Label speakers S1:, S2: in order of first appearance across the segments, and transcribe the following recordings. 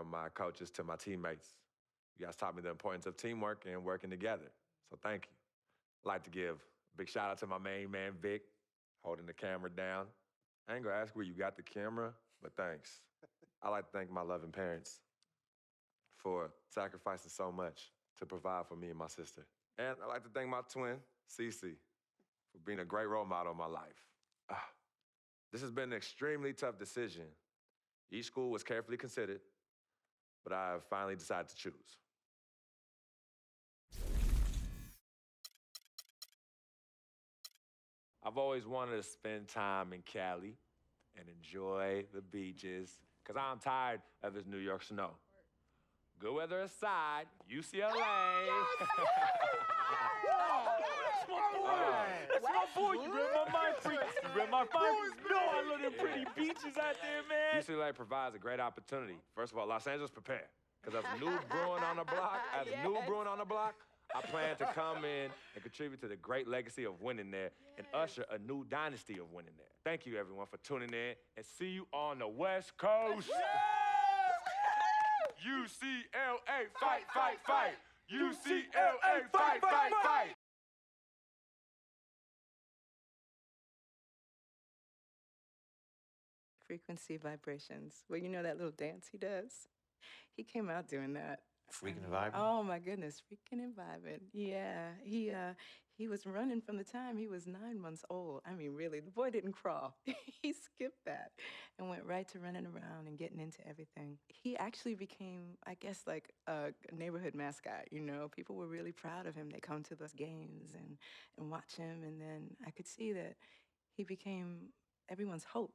S1: from my coaches to my teammates. You guys taught me the importance of teamwork and working together, so thank you. I'd like to give a big shout out to my main man, Vic, holding the camera down. I ain't gonna ask where you got the camera, but thanks. I'd like to thank my loving parents for sacrificing so much to provide for me and my sister. And I'd like to thank my twin, Cece, for being a great role model in my life. This has been an extremely tough decision. Each school was carefully considered, but I have finally decided to choose. I've always wanted to spend time in Cali and enjoy the beaches, because I'm tired of this New York snow. Good weather aside, UCLA.
S2: That's my boy. You read my mind, freak. You read my mind. No, I love them pretty beaches out there, man.
S1: UCLA provides a great opportunity. First of all, Los Angeles, prepare. Because as a new Bruin on the block, I plan to come in and contribute to the great legacy of winning there and usher a new dynasty of winning there. Thank you, everyone, for tuning in, and see you on the West Coast. UCLA, fight, fight, fight. UCLA, fight, fight, fight.
S3: Frequency vibrations. Well, you know that little dance he does? He came out doing that.
S4: Freaking and vibing?
S3: Oh my goodness, freaking and vibing. Yeah, he was running from the time he was 9 months old. I mean, really, the boy didn't crawl. He skipped that and went right to running around and getting into everything. He actually became, I guess, like a neighborhood mascot, you know? People were really proud of him. They come to those games and watch him, and then I could see that he became everyone's hope.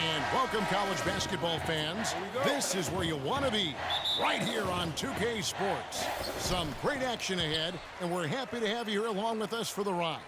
S5: And welcome, college basketball fans. This is where you want to be, right here on 2K Sports. Some great action ahead, and we're happy to have you here along with us for the ride.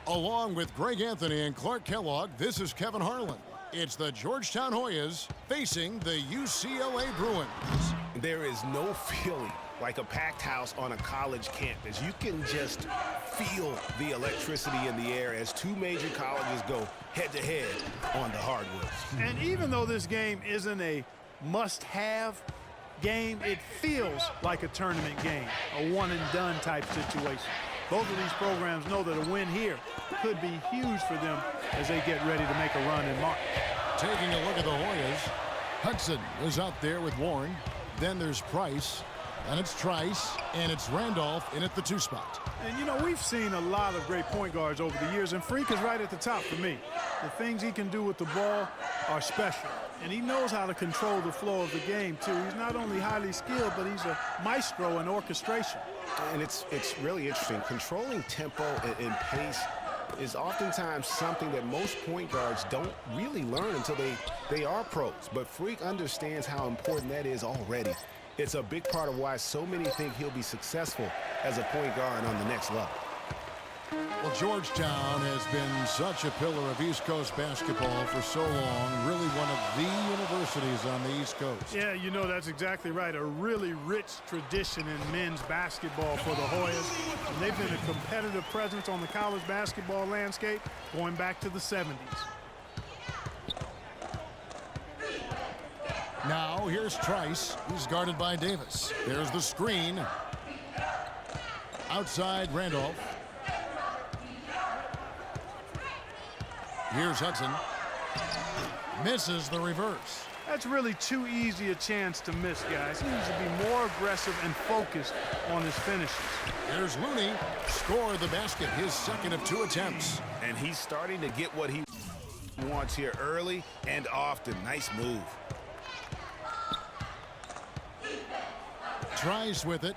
S5: Along with Greg Anthony and Clark Kellogg, this is Kevin Harlan. It's the Georgetown Hoyas facing the UCLA Bruins.
S6: There is no feeling like a packed house on a college campus. You can just feel the electricity in the air as two major colleges go head-to-head on the hardwoods.
S7: And even though this game isn't a must-have game, it feels like a tournament game, a one-and-done type situation. Both of these programs know that a win here could be huge for them as they get ready to make a run in March.
S5: Taking a look at the Hoyas, Hudson is out there with Warren. Then there's Price, and it's Trice, and it's Randolph in at the 2 spot.
S7: And, you know, we've seen a lot of great point guards over the years, and Freak is right at the top for me. The things he can do with the ball are special, and he knows how to control the flow of the game, too. He's not only highly skilled, but he's a maestro in orchestration.
S6: And it's really interesting. Controlling tempo and pace is oftentimes something that most point guards don't really learn until they are pros. But Freak understands how important that is already. It's a big part of why so many think he'll be successful as a point guard on the next level.
S5: Well, Georgetown has been such a pillar of East Coast basketball for so long. Really one of the universities on the East Coast.
S7: Yeah, you know, that's exactly right. A really rich tradition in men's basketball for the Hoyas. And they've been a competitive presence on the college basketball landscape going back to the 70s.
S5: Now here's Trice. He's guarded by Davis. There's the screen. Outside Randolph. Here's Hudson. Misses the reverse.
S7: That's really too easy a chance to miss, guys. He needs to be more aggressive and focused on his finishes.
S5: Here's Looney. Scored the basket, his second of 2 attempts.
S6: And he's starting to get what he wants here early and often. Nice move.
S5: Tries with it.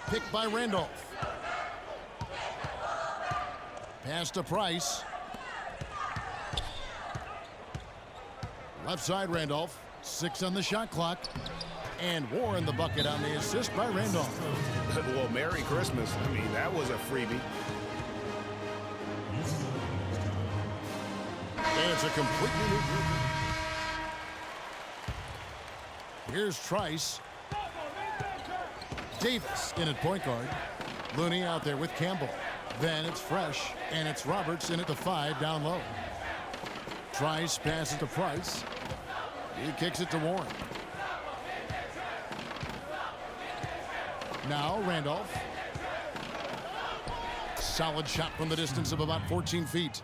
S5: Picked by Randolph. Pass to Price. Left side Randolph. 6 on the shot clock. And Warren the bucket on the assist by Randolph.
S6: Well, Merry Christmas. I mean, that was a freebie.
S5: And it's a completely new group. Here's Trice. Davis in at point guard. Looney out there with Campbell. Then it's Fresh, and it's Roberts in at the 5 down low. Trice passes to Price. He kicks it to Warren. Now Randolph. Solid shot from the distance of about 14 feet.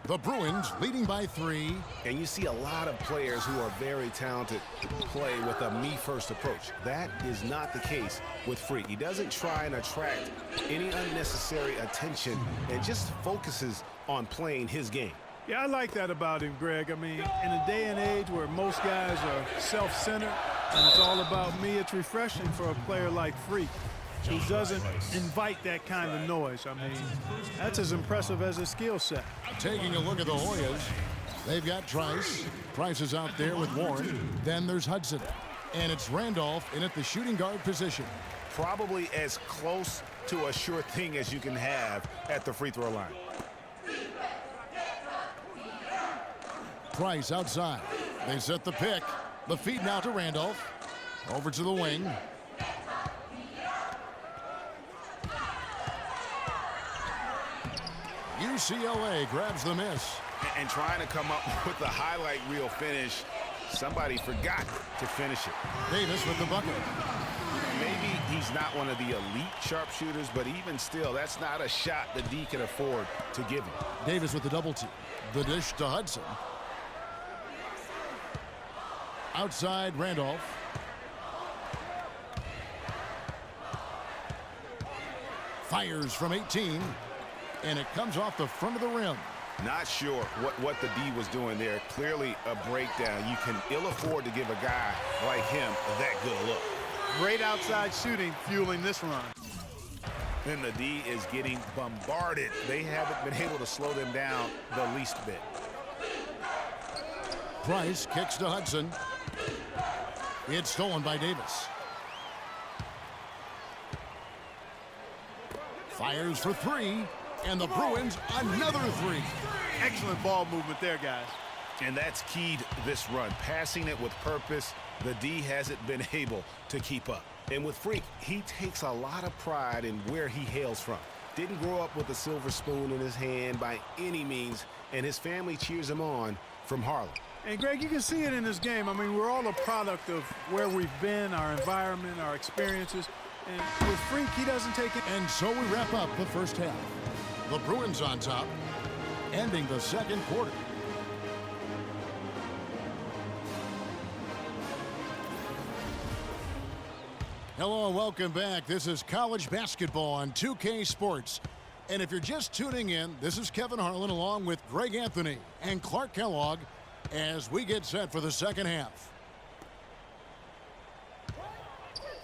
S5: The Bruins leading by 3.
S6: And you see a lot of players who are very talented play with a me-first approach. That is not the case with Freak. He doesn't try and attract any unnecessary attention and just focuses on playing his game.
S7: Yeah, I like that about him, Greg. I mean, in a day and age where most guys are self-centered and it's all about me, it's refreshing for a player like Freak. He doesn't invite that kind of noise. I mean, that's as impressive as his skill set.
S5: Taking a look at the Hoyas, they've got Trice. Price is out there with Warren. Then there's Hudson. And it's Randolph in at the shooting guard position.
S6: Probably as close to a sure thing as you can have at the free throw line.
S5: Price outside. They set the pick. The feed now to Randolph. Over to the wing. UCLA grabs the miss.
S6: And trying to come up with the highlight reel finish, somebody forgot to finish it.
S5: Davis with the bucket.
S6: Maybe he's not one of the elite sharpshooters, but even still, that's not a shot the D can afford to give him.
S5: Davis with the double team. The dish to Hudson. Outside Randolph. Fires from 18. And it comes off the front of the rim.
S6: Not sure what the D was doing there. Clearly a breakdown. You can ill afford to give a guy like him that good a look.
S7: Great outside shooting fueling this run.
S6: And the D is getting bombarded. They haven't been able to slow them down the least bit.
S5: Price kicks to Hudson. It's stolen by Davis. Fires for 3. And the Bruins another 3.
S7: Excellent ball movement there, guys.
S6: And that's keyed this run. Passing it with purpose. The D hasn't been able to keep up. And with Freak, he takes a lot of pride in where he hails from. Didn't grow up with a silver spoon in his hand by any means, and his family cheers him on from Harlem.
S7: And Greg, you can see it in this game. I mean, we're all a product of where we've been, our environment, our experiences. And with Freak, he doesn't take it.
S5: And so we wrap up the first half. The Bruins on top, ending the second quarter. Hello and welcome back. This is college basketball on 2K Sports. And if you're just tuning in, this is Kevin Harlan along with Greg Anthony and Clark Kellogg as we get set for the second half.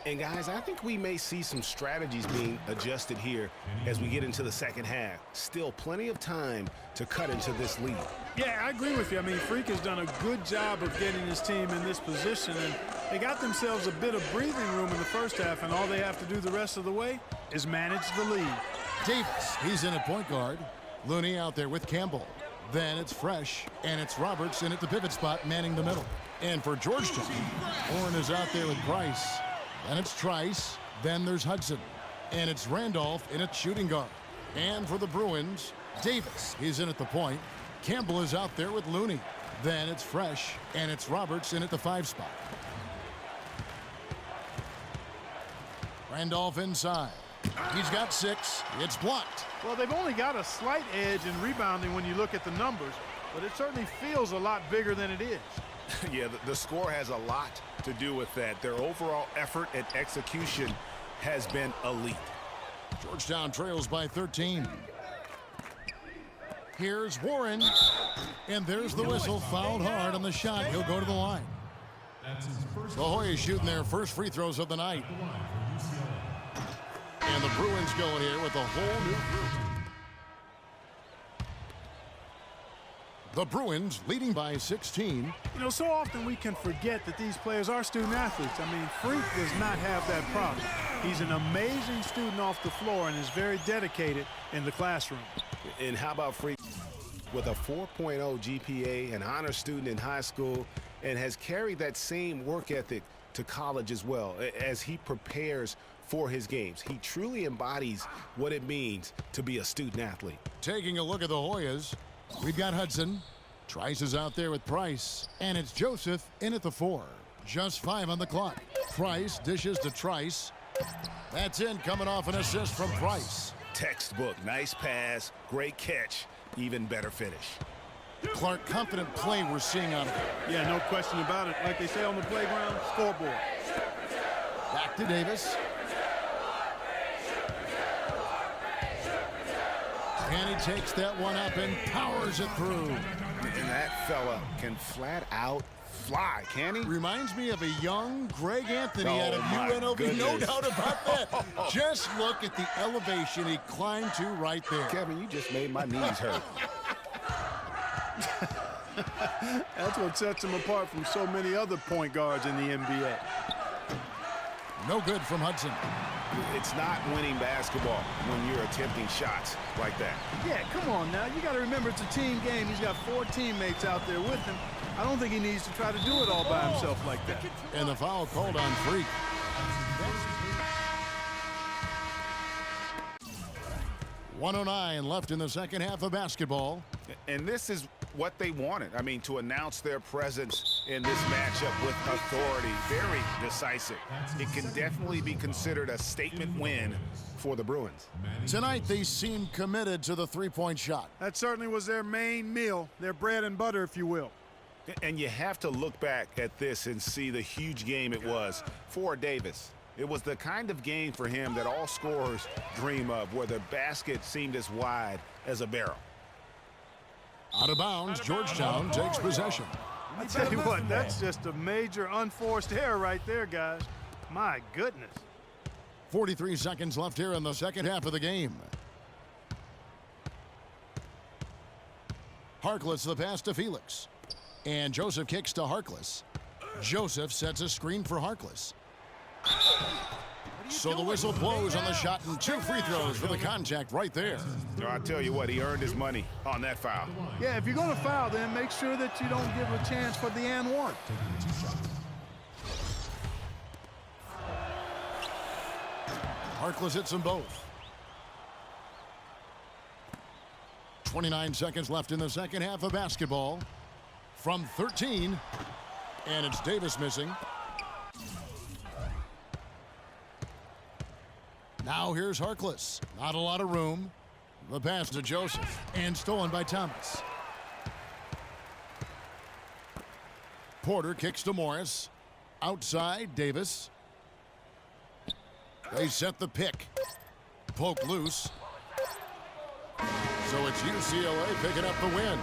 S6: And guys, I think we may see some strategies being adjusted here as we get into the second half. Still plenty of time to cut into this lead.
S7: Yeah, I agree with you. I mean, Freak has done a good job of getting his team in this position, and they got themselves a bit of breathing room in the first half, and all they have to do the rest of the way is manage the lead.
S5: Davis, he's in at point guard. Looney out there with Campbell. Then it's Fresh, and it's Roberts in at the pivot spot, manning the middle. And for Georgetown, Warren is out there with Price. Then it's Trice. Then there's Hudson. And it's Randolph in at shooting guard. And for the Bruins, Davis, he's in at the point. Campbell is out there with Looney. Then it's Fresh, and it's Roberts in at the 5 spot. Randolph inside. He's got 6. It's blocked.
S7: Well, they've only got a slight edge in rebounding when you look at the numbers, but it certainly feels a lot bigger than it is.
S6: Yeah, the score has a lot to do with that. Their overall effort and execution has been elite.
S5: Georgetown trails by 13. Here's Warren. And there's the whistle. Fouled hard on the shot. He'll go to the line. The Hoyas shooting their first free throws of the night. And the Bruins going here with a whole new group. The Bruins leading by 16.
S7: You know, so often we can forget that these players are student athletes. I mean, Freak does not have that problem. He's an amazing student off the floor and is very dedicated in the classroom.
S6: And how about Freak with a 4.0 GPA, an honor student in high school, and has carried that same work ethic to college as well as he prepares for his games. He truly embodies what it means to be a student athlete.
S5: Taking a look at the Hoyas, we've got Hudson. Trice is out there with Price. And it's Joseph in at the 4. Just 5 on the clock. Price dishes to Trice. That's in, coming off an assist from Price.
S6: Textbook, nice pass, great catch, even better finish.
S5: Clark, confident play we're seeing out of him.
S7: Yeah, no question about it. Like they say on the playground, scoreboard.
S5: Back to Davis. And he takes that one up and powers it through.
S6: And that fella can flat out fly, can he?
S5: Reminds me of a young Greg Anthony
S6: Oh,
S5: out of
S6: my
S5: UNLV.
S6: goodness.
S5: No doubt about that. Just look at the elevation he climbed to right there.
S6: Kevin, you just made my knees hurt.
S7: That's what sets him apart from so many other point guards in the NBA.
S5: No good from Hudson.
S6: It's not winning basketball when you're attempting shots like that.
S7: Yeah, come on now. You got to remember it's a team game. He's got 4 teammates out there with him. I don't think he needs to try to do it all by himself like that.
S5: And the foul called on Freak. .109 left in the second half of basketball.
S6: And this is what they wanted. I mean, to announce their presence in this matchup with authority. Very decisive. It can definitely be considered a statement win for the Bruins.
S5: Tonight, they seem committed to the three-point shot.
S7: That certainly was their main meal, their bread and butter, if you will.
S6: And you have to look back at this and see the huge game it was for Davis. It was the kind of game for him that all scorers dream of, where the basket seemed as wide as a barrel.
S5: Out of bounds, Georgetown takes possession.
S7: I tell you what, that's just a major unforced error right there, guys. My goodness.
S5: 43 seconds left here in the second half of the game. Harkless the pass to Felix. And Joseph kicks to Harkless. Joseph sets a screen for Harkless. So the whistle blows on the shot and 2 free throws for the contact right there.
S6: No, I tell you what, he earned his money on that foul.
S7: Yeah, if you're going to foul, then make sure that you don't give a chance for the and one.
S5: Harkless hits them both. 29 seconds left in the second half of basketball. From 13, and it's Davis missing. Now here's Harkless. Not a lot of room. The pass to Joseph, and stolen by Thomas. Porter kicks to Morris. Outside, Davis. They set the pick. Poke loose. So it's UCLA picking up the win.